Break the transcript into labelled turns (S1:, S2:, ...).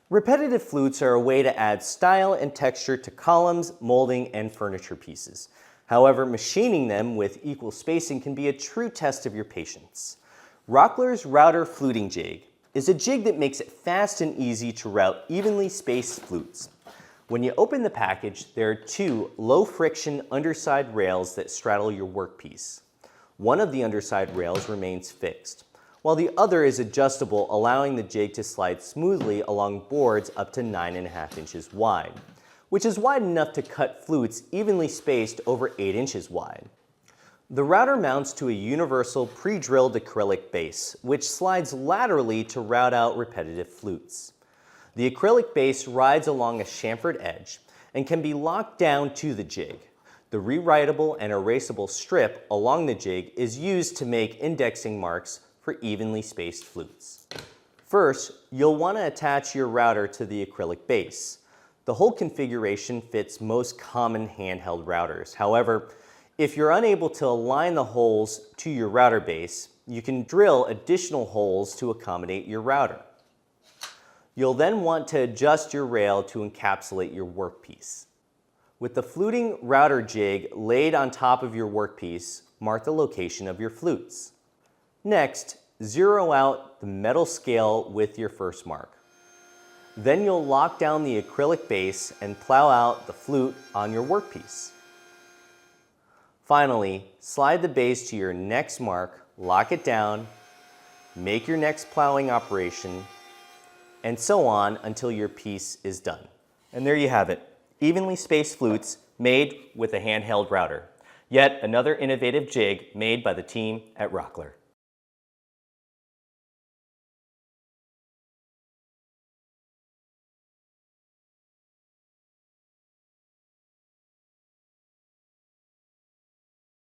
S1: Repetitive flutes are a way to add style and texture to columns, molding, and furniture pieces. However, machining them with equal spacing can be a true test of your patience. Rockler's router fluting jig is a jig that makes it fast and easy to route evenly spaced flutes. When you open the package, there are two low-friction underside rails that straddle your workpiece. One of the underside rails remains fixed, while the other is adjustable, allowing the jig to slide smoothly along boards up to 9.5 inches wide, which is wide enough to cut flutes evenly spaced over 8 inches wide. The router mounts to a universal pre-drilled acrylic base, which slides laterally to route out repetitive flutes. The acrylic base rides along a chamfered edge and can be locked down to the jig. The rewritable and erasable strip along the jig is used to make indexing marks for evenly spaced flutes. First, you'll want to attach your router to the acrylic base. The whole configuration fits most common handheld routers. However, if you're unable to align the holes to your router base, you can drill additional holes to accommodate your router. You'll then want to adjust your rail to encapsulate your workpiece. With the fluting router jig laid on top of your workpiece, mark the location of your flutes. Next, zero out the metal scale with your first mark. Then you'll lock down the acrylic base and plow out the flute on your workpiece. Finally, slide the base to your next mark, lock it down, make your next plowing operation, and so on until your piece is done. And there you have it, evenly spaced flutes made with a handheld router. Yet another innovative jig made by the team at Rockler.